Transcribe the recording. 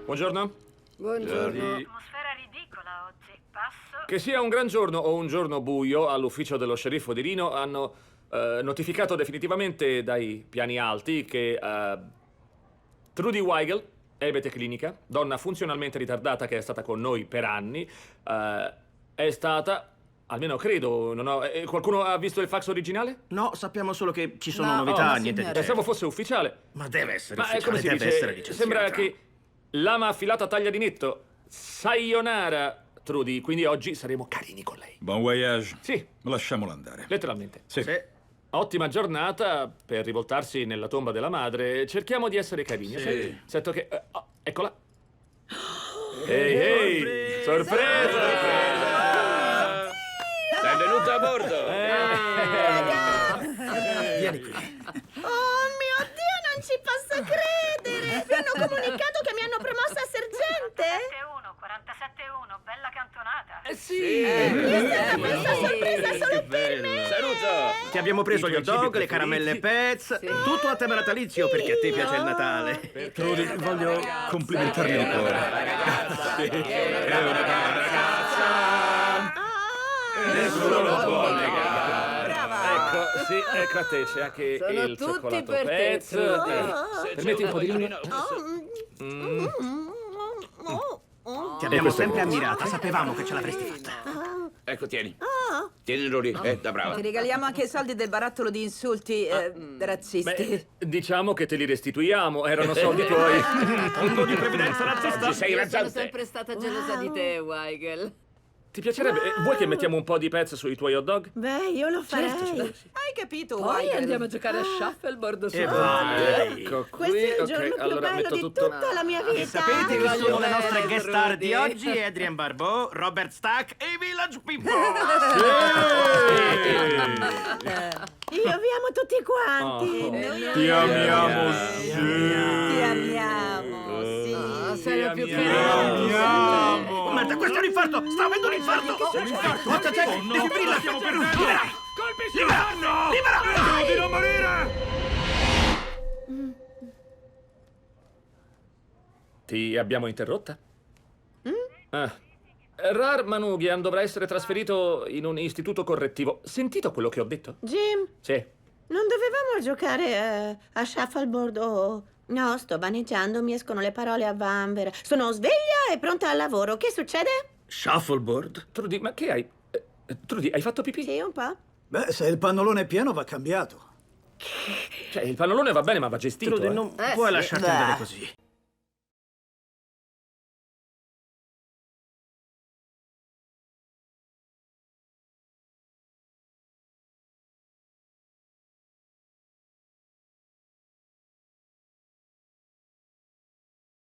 Buongiorno. Buongiorno. Atmosfera ridicola oggi. Passo. Che sia un gran giorno o un giorno buio, all'ufficio dello sceriffo di Rino hanno notificato definitivamente dai piani alti che Trudy Weigel, ebete clinica, donna funzionalmente ritardata che è stata con noi per anni, è stata... Almeno credo, non ho... qualcuno ha visto il fax originale? No, sappiamo solo che ci sono No, novità, ma niente di signore. Pensavo certo. fosse ufficiale. Ma deve essere Ma ufficiale, come si deve dice? essere licenziata. Sembra che lama affilata taglia di netto. Sayonara, Trudy, quindi oggi saremo carini con lei. Bon voyage. Sì, Lasciamolo andare. letteralmente. Sì. Sì. Ottima giornata per rivoltarsi nella tomba della madre. Cerchiamo di essere carini, ok? Setto che... eccola. Ehi, ehi! Sorpresa! Benvenuta a bordo! Vieni qui. Oh mio Dio, non ci posso credere! Mi hanno comunicato che mi hanno promossa a sergente! 47-1, bella cantonata. Questa sorpresa solo per me! Saluto! Ti abbiamo preso I gli hot tuoi dog, cibi le caramelle Pez, tutto a tema natalizio perché a te piace il Natale. Trudy, voglio complimentarmi di cuore. Nessuno lo può negare. Ecco, sì, ecco a te, c'è anche Sono il tutti cioccolato per te, Pez. Trudy. Permetti un po' di olio? Ti abbiamo sempre ammirata, sapevamo che ce l'avresti fatta. Ecco, tieni. Tienilo lì, da brava. Ti regaliamo anche i soldi del barattolo di insulti razzisti. Beh, diciamo che te li restituiamo, erano soldi tuoi. Fondo di previdenza razzista. Oggi sei Io sono razzante. sempre stata gelosa di te, Weigel. Ti piacerebbe? Vuoi che mettiamo un po' di Pez sui tuoi hot dog? Beh, io lo farei. Hai capito, Poi Weigel? andiamo a giocare a shuffleboard su. E vai. Ecco Questo qui, è il giorno ok, più allora bello metto di tutto... tutta la mia vita. Sapete che sono le nostre bene, guest star di Trudy. oggi? Adrian Barbeau, Robert Stack e Village People. Io vi amo tutti quanti. Ti amiamo, Ti amiamo, sì. Sei la più Ti carina. Merda, questo è un infarto! Sta avendo un infarto! Defibrilla! Stiamo perdendo! Libera! Libera! Libera! Di non morire! Ti abbiamo interrotta? Rar Manughian dovrà essere trasferito in un istituto correttivo. Sentito quello che ho detto? Jim, Sì. non dovevamo giocare a shuffleboard o... No, sto vaneggiando, mi escono le parole a vanvera. Sono sveglia e pronta al lavoro. Che succede? Shuffleboard? Trudy, ma che hai? Trudy, hai fatto pipì? Sì, un po'. Beh, se il pannolone è pieno va cambiato. Cioè, il pannolone va bene, ma va gestito, Trudy, eh. non puoi sì. lasciarti andare così.